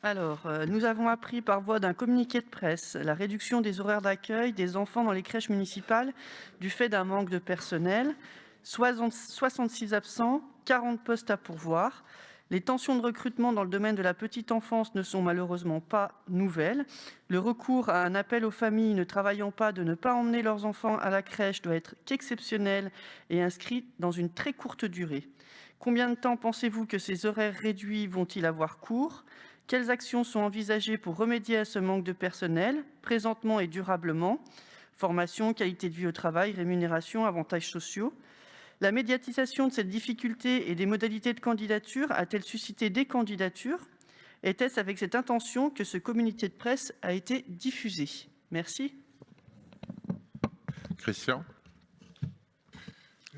Nous avons appris par voie d'un communiqué de presse la réduction des horaires d'accueil des enfants dans les crèches municipales du fait d'un manque de personnel. 66 absents, 40 postes à pourvoir. Les tensions de recrutement dans le domaine de la petite enfance ne sont malheureusement pas nouvelles. Le recours à un appel aux familles ne travaillant pas de ne pas emmener leurs enfants à la crèche doit être qu'exceptionnel et inscrit dans une très courte durée. Combien de temps pensez-vous que ces horaires réduits vont-ils avoir cours ? Quelles actions sont envisagées pour remédier à ce manque de personnel, présentement et durablement ? Formation, qualité de vie au travail, rémunération, avantages sociaux. La médiatisation de cette difficulté et des modalités de candidature a-t-elle suscité des candidatures ? Était-ce avec cette intention que ce communiqué de presse a été diffusé ? Merci. Christian.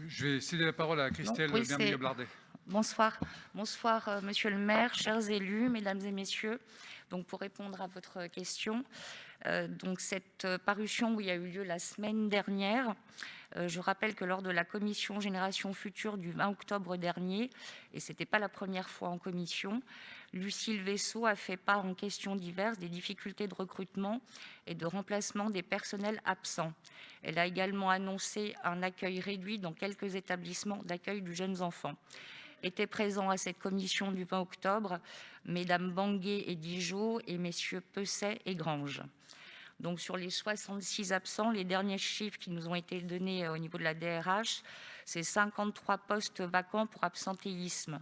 Je vais céder la parole à Christelle Oui, Vermillion-Blardet. Bonsoir. Bonsoir, monsieur le maire, chers élus, mesdames et messieurs. Donc, pour répondre à votre question, cette parution où il y a eu lieu la semaine dernière, je rappelle que lors de la commission Génération Future du 20 octobre dernier, et ce n'était pas la première fois en commission, Lucile Vaisseau a fait part en questions diverses des difficultés de recrutement et de remplacement des personnels absents. Elle a également annoncé un accueil réduit dans quelques établissements d'accueil de jeunes enfants. Étaient présents à cette commission du 20 octobre mesdames Banguet et Dijon et messieurs Peusset et Grange. Donc sur les 66 absents, les derniers chiffres qui nous ont été donnés au niveau de la DRH, c'est 53 postes vacants pour absentéisme.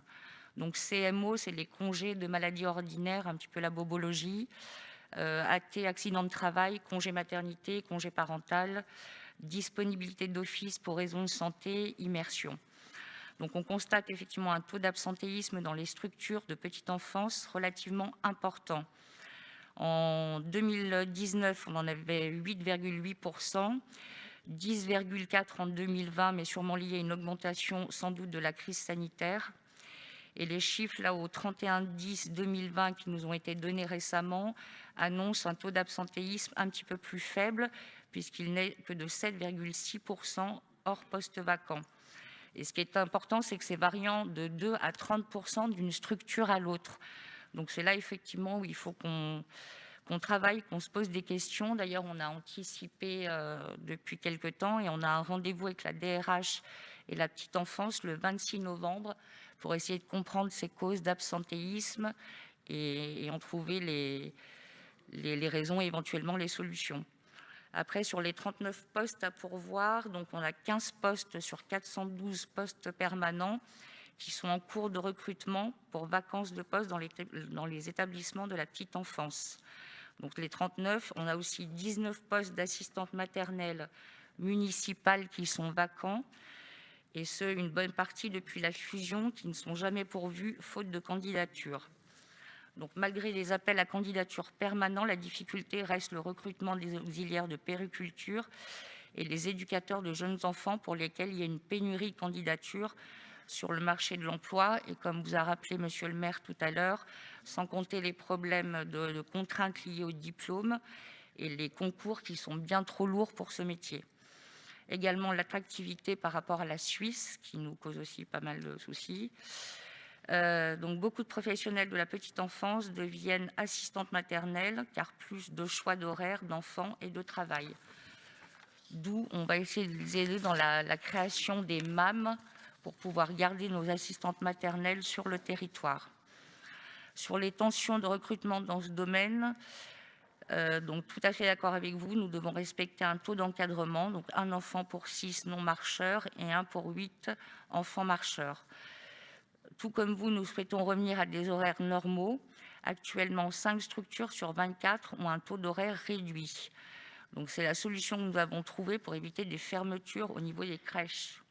Donc CMO, c'est les congés de maladies ordinaires, un petit peu la bobologie, AT, accident de travail, congé maternité, congé parental, disponibilité d'office pour raisons de santé, immersion. Donc on constate effectivement un taux d'absentéisme dans les structures de petite enfance relativement important. En 2019, on en avait 8,8%, 10,4% en 2020, mais sûrement lié à une augmentation sans doute de la crise sanitaire. Et les chiffres là au 31/10/2020 qui nous ont été donnés récemment annoncent un taux d'absentéisme un petit peu plus faible, puisqu'il n'est que de 7,6% hors poste vacant. Et ce qui est important, c'est que c'est variant de 2 à 30% d'une structure à l'autre. Donc c'est là effectivement où il faut qu'on travaille, qu'on se pose des questions. D'ailleurs, on a anticipé depuis quelque temps et on a un rendez-vous avec la DRH et la petite enfance le 26 novembre pour essayer de comprendre ces causes d'absentéisme et en trouver les raisons et éventuellement les solutions. Après, sur les 39 postes à pourvoir, donc on a 15 postes sur 412 postes permanents qui sont en cours de recrutement pour vacances de postes dans les établissements de la petite enfance. Donc les 39, on a aussi 19 postes d'assistantes maternelles municipales qui sont vacants, et ce, une bonne partie depuis la fusion, qui ne sont jamais pourvus faute de candidature. Donc, malgré les appels à candidature permanents, la difficulté reste le recrutement des auxiliaires de puériculture et les éducateurs de jeunes enfants pour lesquels il y a une pénurie de candidatures sur le marché de l'emploi. Et comme vous a rappelé monsieur le maire tout à l'heure, sans compter les problèmes de contraintes liées au diplôme et les concours qui sont bien trop lourds pour ce métier. Également l'attractivité par rapport à la Suisse, qui nous cause aussi pas mal de soucis. Donc beaucoup de professionnels de la petite enfance deviennent assistantes maternelles, car plus de choix d'horaires d'enfants et de travail. D'où on va essayer de les aider dans la création des MAM pour pouvoir garder nos assistantes maternelles sur le territoire. Sur les tensions de recrutement dans ce domaine, donc tout à fait d'accord avec vous, nous devons respecter un taux d'encadrement, donc 1 enfant pour 6 non-marcheurs et 1 pour 8 enfants marcheurs. Tout comme vous, nous souhaitons revenir à des horaires normaux. Actuellement, 5 structures sur 24 ont un taux d'horaire réduit. Donc c'est la solution que nous avons trouvée pour éviter des fermetures au niveau des crèches.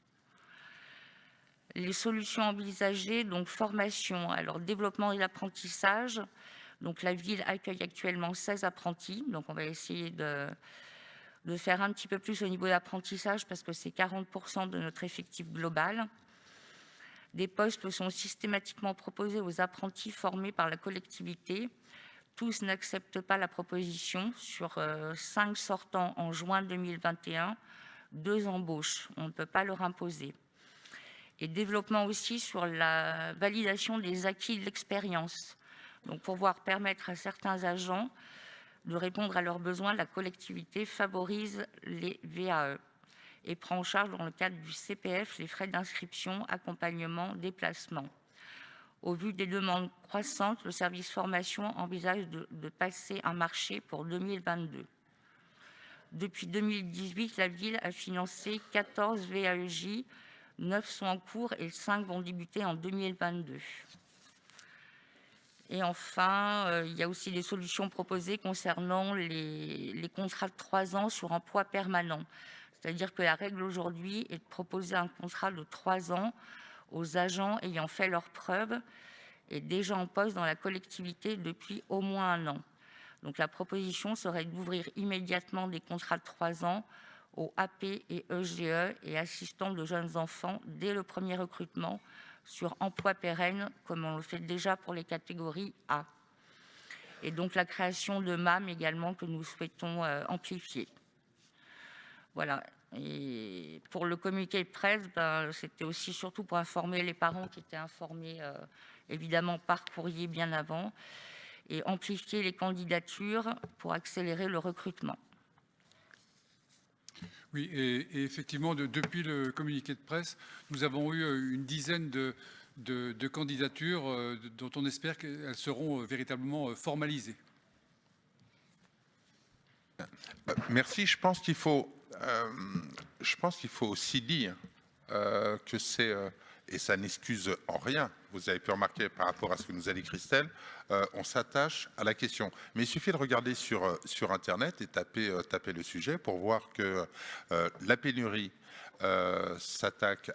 Les solutions envisagées, donc formation, alors développement et l'apprentissage. Donc la ville accueille actuellement 16 apprentis, donc on va essayer de faire un petit peu plus au niveau de l'apprentissage parce que c'est 40% de notre effectif global. Des postes sont systématiquement proposés aux apprentis formés par la collectivité. Tous n'acceptent pas la proposition. Sur 5 sortants en juin 2021, 2 embauches. On ne peut pas leur imposer. Et développement aussi sur la validation des acquis de l'expérience. Donc, pour pouvoir permettre à certains agents de répondre à leurs besoins, la collectivité favorise les VAE et prend en charge dans le cadre du CPF les frais d'inscription, accompagnement, déplacement. Au vu des demandes croissantes, le service formation envisage de passer un marché pour 2022. Depuis 2018, la ville a financé 14 VAEJ, 9 sont en cours et 5 vont débuter en 2022. Et enfin, il y a aussi des solutions proposées concernant les contrats de 3 ans sur emploi permanent. C'est-à-dire que la règle aujourd'hui est de proposer un contrat de 3 ans aux agents ayant fait leurs preuves et déjà en poste dans la collectivité depuis au moins 1 an. Donc la proposition serait d'ouvrir immédiatement des contrats de 3 ans aux AP et EGE et assistants de jeunes enfants dès le premier recrutement sur emploi pérenne, comme on le fait déjà pour les catégories A. Et donc la création de MAM également que nous souhaitons amplifier. Voilà. Et pour le communiqué de presse, c'était aussi surtout pour informer les parents qui étaient informés évidemment par courrier bien avant et amplifier les candidatures pour accélérer le recrutement. Oui, et effectivement, depuis le communiqué de presse, nous avons eu une dizaine de candidatures dont on espère qu'elles seront véritablement formalisées. Merci. Je pense qu'il faut aussi dire que c'est, et ça n'excuse en rien, vous avez pu remarquer par rapport à ce que nous a dit Christelle, on s'attache à la question. Mais il suffit de regarder sur Internet et taper le sujet pour voir que la pénurie s'attaque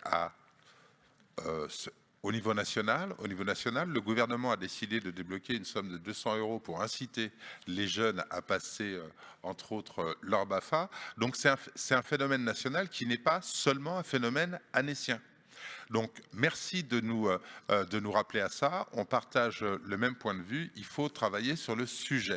au niveau national. Au niveau national, le gouvernement a décidé de débloquer une somme de 200 € pour inciter les jeunes à passer, entre autres, leur BAFA. Donc c'est un phénomène national qui n'est pas seulement un phénomène annécien. Donc merci de nous rappeler à ça. On partage le même point de vue. Il faut travailler sur le sujet.